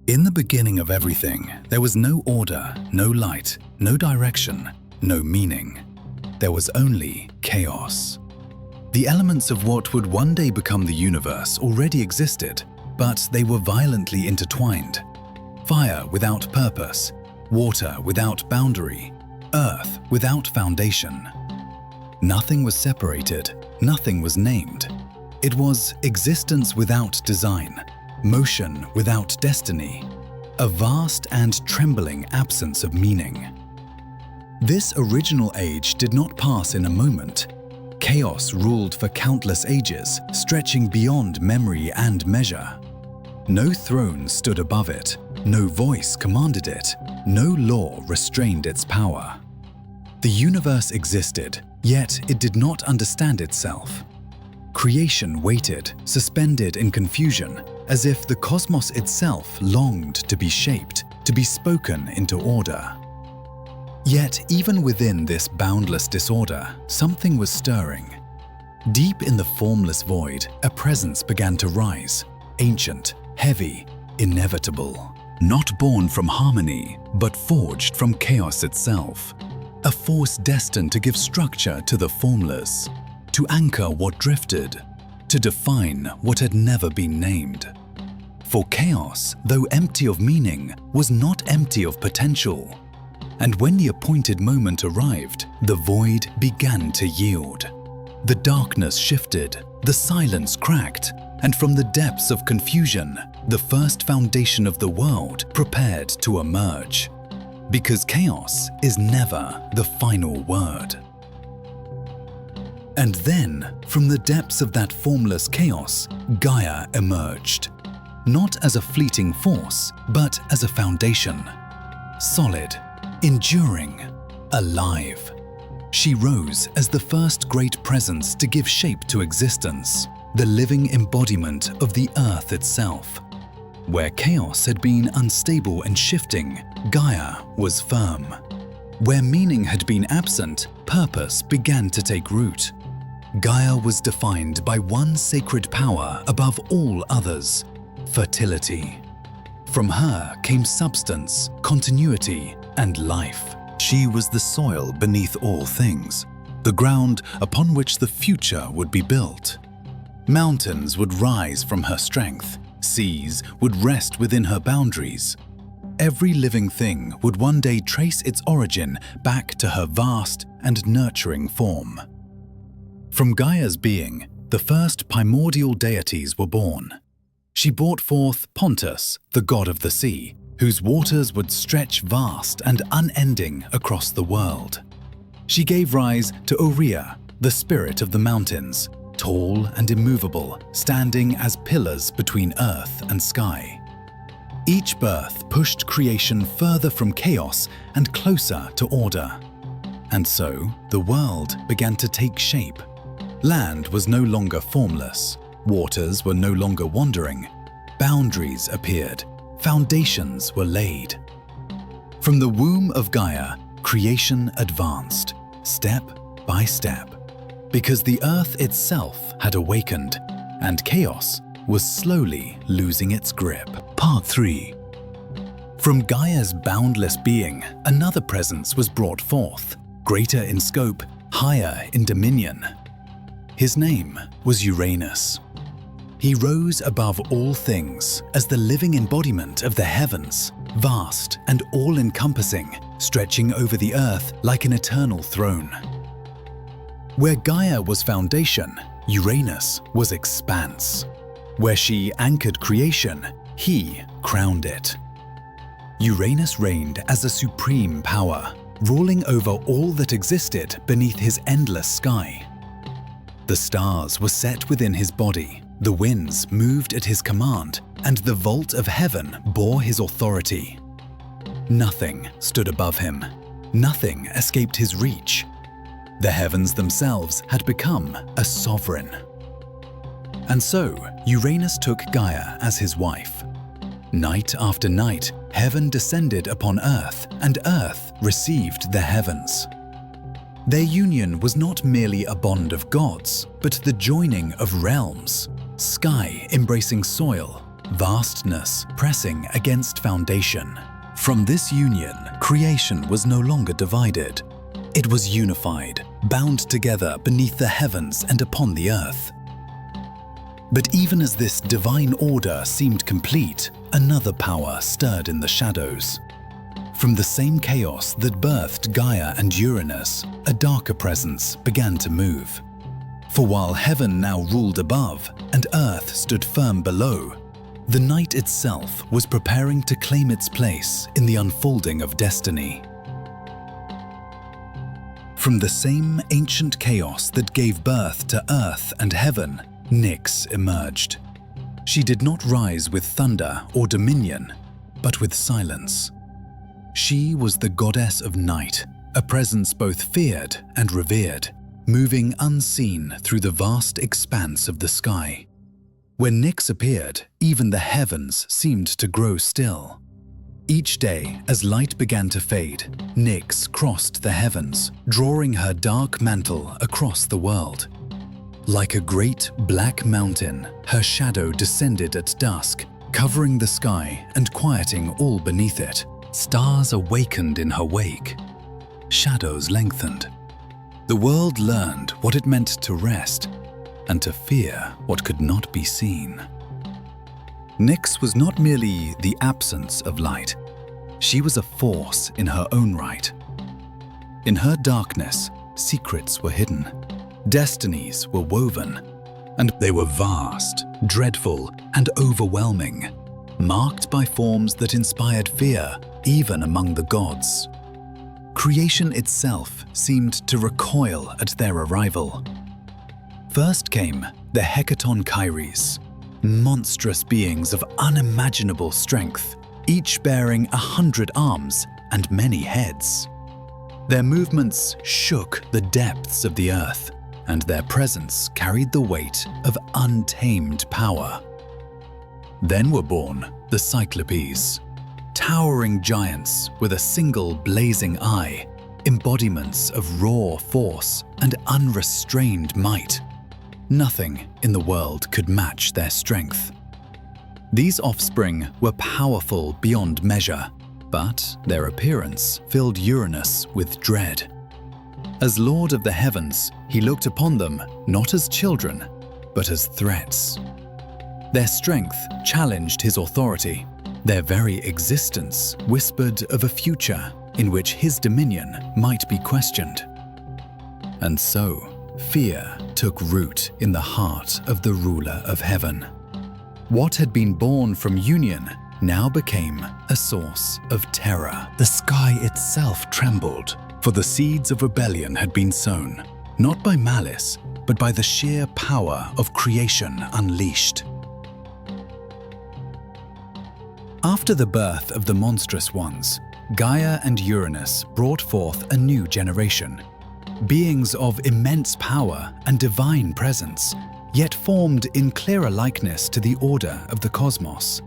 In the beginning of everything, there was no order, no light, no direction, no meaning. There was only chaos. The elements of what would one day become the universe already existed, but they were violently intertwined. Fire without purpose, water without boundary, earth without foundation. Nothing was separated, nothing was named. It was existence without design, motion without destiny, a vast and trembling absence of meaning. This original age did not pass in a moment. Chaos ruled for countless ages, stretching beyond memory and measure. No throne stood above it, no voice commanded it, no law restrained its power. The universe existed, yet it did not understand itself. Creation waited, suspended in confusion, as if the cosmos itself longed to be shaped, to be spoken into order. Yet, even within this boundless disorder, something was stirring. Deep in the formless void, a presence began to rise, ancient, heavy, inevitable. Not born from harmony, but forged from chaos itself. A force destined to give structure to the formless, to anchor what drifted, to define what had never been named. For chaos, though empty of meaning, was not empty of potential. And when the appointed moment arrived, the void began to yield. The darkness shifted, the silence cracked, and from the depths of confusion, the first foundation of the world prepared to emerge. Because chaos is never the final word. And then, from the depths of that formless chaos, Gaia emerged. Not as a fleeting force, but as a foundation. Solid, enduring, alive. She rose as the first great presence to give shape to existence, the living embodiment of the earth itself. Where chaos had been unstable and shifting, Gaia was firm. Where meaning had been absent, purpose began to take root. Gaia was defined by one sacred power above all others: fertility. From her came substance, continuity, and life. She was the soil beneath all things, the ground upon which the future would be built. Mountains would rise from her strength, seas would rest within her boundaries. Every living thing would one day trace its origin back to her vast and nurturing form. From Gaia's being, the first primordial deities were born. She brought forth Pontus, the god of the sea, whose waters would stretch vast and unending across the world. She gave rise to Urea, the spirit of the mountains, tall and immovable, standing as pillars between earth and sky. Each birth pushed creation further from chaos and closer to order. And so, the world began to take shape. Land was no longer formless, waters were no longer wandering, boundaries appeared, foundations were laid. From the womb of Gaia, creation advanced, step by step, because the earth itself had awakened, and chaos was slowly losing its grip. Part 3. From Gaia's boundless being, another presence was brought forth, greater in scope, higher in dominion. His name was Uranus. He rose above all things as the living embodiment of the heavens, vast and all-encompassing, stretching over the earth like an eternal throne. Where Gaia was foundation, Uranus was expanse. Where she anchored creation, he crowned it. Uranus reigned as a supreme power, ruling over all that existed beneath his endless sky. The stars were set within his body, the winds moved at his command, and the vault of heaven bore his authority. Nothing stood above him, nothing escaped his reach. The heavens themselves had become a sovereign. And so, Uranus took Gaia as his wife. Night after night, heaven descended upon earth, and earth received the heavens. Their union was not merely a bond of gods, but the joining of realms, sky embracing soil, vastness pressing against foundation. From this union, creation was no longer divided. It was unified, bound together beneath the heavens and upon the earth. But even as this divine order seemed complete, another power stirred in the shadows. From the same chaos that birthed Gaia and Uranus, a darker presence began to move. For while heaven now ruled above and earth stood firm below, the night itself was preparing to claim its place in the unfolding of destiny. From the same ancient chaos that gave birth to earth and heaven, Nyx emerged. She did not rise with thunder or dominion, but with silence. She was the goddess of night, a presence both feared and revered, moving unseen through the vast expanse of the sky. When Nyx appeared, even the heavens seemed to grow still. Each day, as light began to fade, Nyx crossed the heavens, drawing her dark mantle across the world. Like a great black mountain, her shadow descended at dusk, covering the sky and quieting all beneath it. Stars awakened in her wake. Shadows lengthened. The world learned what it meant to rest and to fear what could not be seen. Nyx was not merely the absence of light. She was a force in her own right. In her darkness, secrets were hidden. Destinies were woven, and they were vast, dreadful, and overwhelming, marked by forms that inspired fear even among the gods. Creation itself seemed to recoil at their arrival. First came the Hecaton Kyries, monstrous beings of unimaginable strength, each bearing 100 arms and many heads. Their movements shook the depths of the earth, and their presence carried the weight of untamed power. Then were born the Cyclopes, towering giants with a single blazing eye, embodiments of raw force and unrestrained might. Nothing in the world could match their strength. These offspring were powerful beyond measure, but their appearance filled Uranus with dread. As Lord of the Heavens, he looked upon them not as children, but as threats. Their strength challenged his authority. Their very existence whispered of a future in which his dominion might be questioned. And so, fear took root in the heart of the ruler of heaven. What had been born from union now became a source of terror. The sky itself trembled, for the seeds of rebellion had been sown, not by malice, but by the sheer power of creation unleashed. After the birth of the monstrous ones, Gaia and Uranus brought forth a new generation, beings of immense power and divine presence, yet formed in clearer likeness to the order of the cosmos.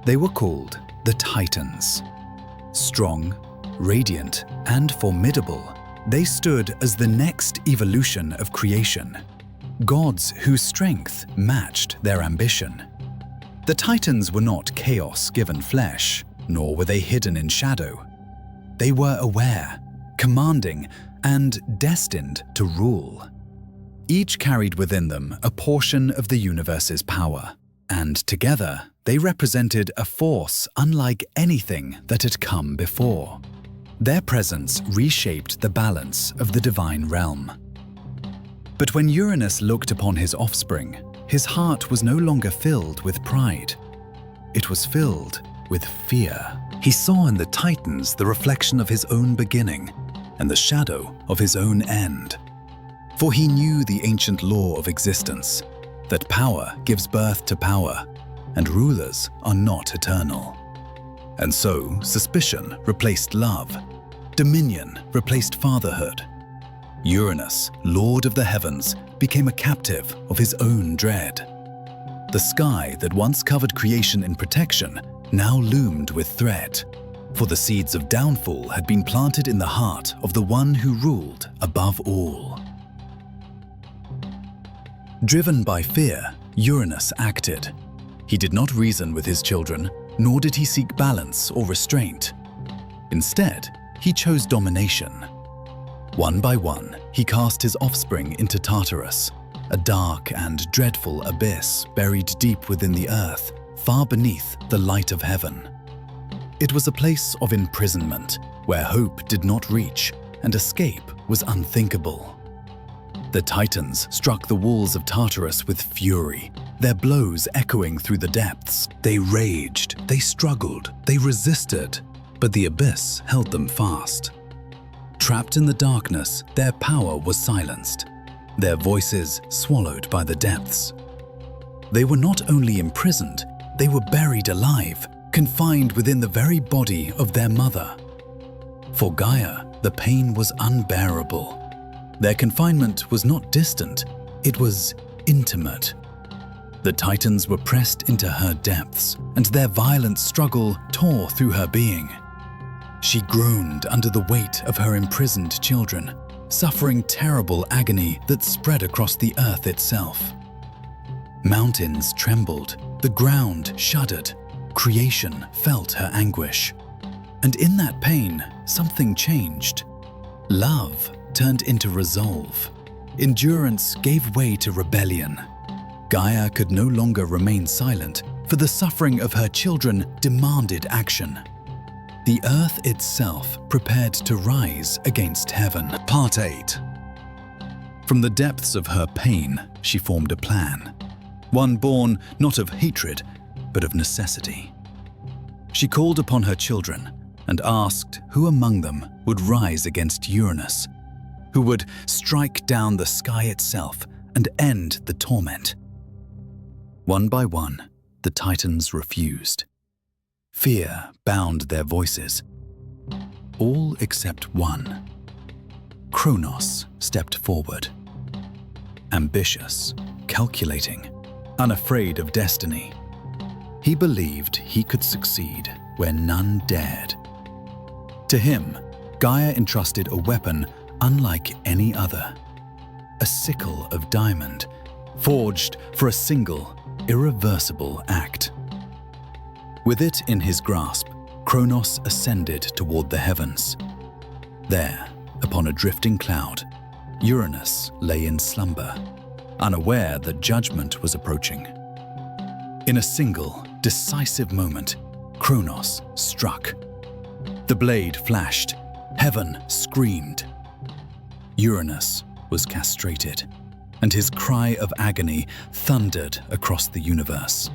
They were called the Titans. Strong, radiant, and formidable, they stood as the next evolution of creation, gods whose strength matched their ambition. The Titans were not chaos given flesh, nor were they hidden in shadow. They were aware, commanding, and destined to rule. Each carried within them a portion of the universe's power, and together they represented a force unlike anything that had come before. Their presence reshaped the balance of the divine realm. But when Uranus looked upon his offspring, his heart was no longer filled with pride. It was filled with fear. He saw in the Titans the reflection of his own beginning and the shadow of his own end. For he knew the ancient law of existence, that power gives birth to power, and rulers are not eternal. And so suspicion replaced love, dominion replaced fatherhood. Uranus, Lord of the Heavens, became a captive of his own dread. The sky that once covered creation in protection now loomed with threat, for the seeds of downfall had been planted in the heart of the one who ruled above all. Driven by fear, Uranus acted. He did not reason with his children, nor did he seek balance or restraint. Instead, he chose domination. One by one, he cast his offspring into Tartarus, a dark and dreadful abyss buried deep within the earth, far beneath the light of heaven. It was a place of imprisonment, where hope did not reach and escape was unthinkable. The Titans struck the walls of Tartarus with fury, their blows echoing through the depths. They raged, they struggled, they resisted, but the abyss held them fast. Trapped in the darkness, their power was silenced, their voices swallowed by the depths. They were not only imprisoned, they were buried alive, confined within the very body of their mother. For Gaia, the pain was unbearable. Their confinement was not distant, it was intimate. The Titans were pressed into her depths, and their violent struggle tore through her being. She groaned under the weight of her imprisoned children, suffering terrible agony that spread across the earth itself. Mountains trembled, the ground shuddered, creation felt her anguish. And in that pain, something changed. Love turned into resolve. Endurance gave way to rebellion. Gaia could no longer remain silent, for the suffering of her children demanded action. The earth itself prepared to rise against heaven. Part 8. From the depths of her pain, she formed a plan. One born not of hatred, but of necessity. She called upon her children and asked who among them would rise against Uranus, who would strike down the sky itself and end the torment. One by one, the Titans refused. Fear bound their voices. All except one. Kronos stepped forward. Ambitious, calculating, unafraid of destiny. He believed he could succeed where none dared. To him, Gaia entrusted a weapon unlike any other. A sickle of diamond, forged for a single, irreversible act. With it in his grasp, Kronos ascended toward the heavens. There, upon a drifting cloud, Uranus lay in slumber, unaware that judgment was approaching. In a single, decisive moment, Kronos struck. The blade flashed. Heaven screamed. Uranus was castrated, and his cry of agony thundered across the universe.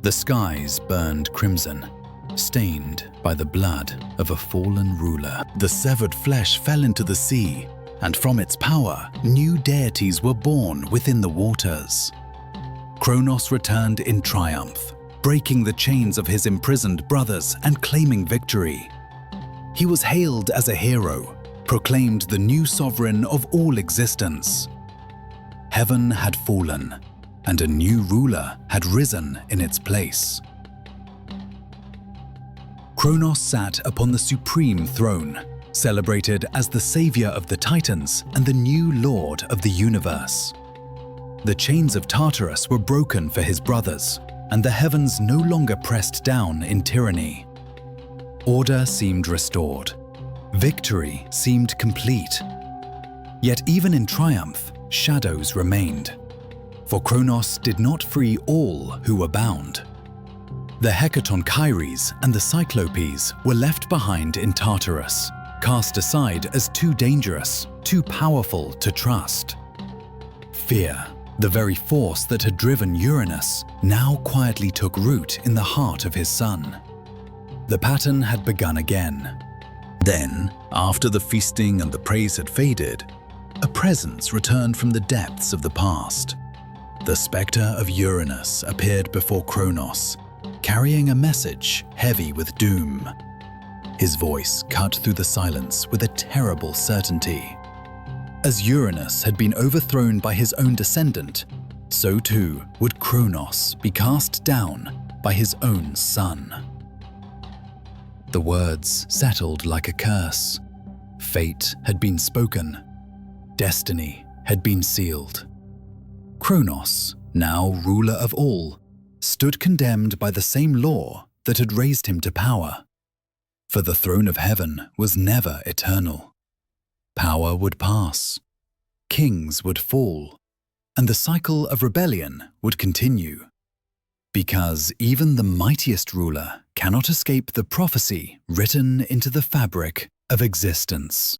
The skies burned crimson, stained by the blood of a fallen ruler. The severed flesh fell into the sea, and from its power, new deities were born within the waters. Kronos returned in triumph, breaking the chains of his imprisoned brothers and claiming victory. He was hailed as a hero, proclaimed the new sovereign of all existence. Heaven had fallen, and a new ruler had risen in its place. Kronos sat upon the supreme throne, celebrated as the savior of the Titans and the new lord of the universe. The chains of Tartarus were broken for his brothers, and the heavens no longer pressed down in tyranny. Order seemed restored. Victory seemed complete. Yet even in triumph, shadows remained. For Kronos did not free all who were bound. The Hecatonchires and the Cyclopes were left behind in Tartarus, cast aside as too dangerous, too powerful to trust. Fear, the very force that had driven Uranus, now quietly took root in the heart of his son. The pattern had begun again. Then, after the feasting and the praise had faded, a presence returned from the depths of the past. The spectre of Uranus appeared before Kronos, carrying a message heavy with doom. His voice cut through the silence with a terrible certainty. As Uranus had been overthrown by his own descendant, so too would Kronos be cast down by his own son. The words settled like a curse. Fate had been spoken. Destiny had been sealed. Kronos, now ruler of all, stood condemned by the same law that had raised him to power. For the throne of heaven was never eternal. Power would pass, kings would fall, and the cycle of rebellion would continue. Because even the mightiest ruler cannot escape the prophecy written into the fabric of existence.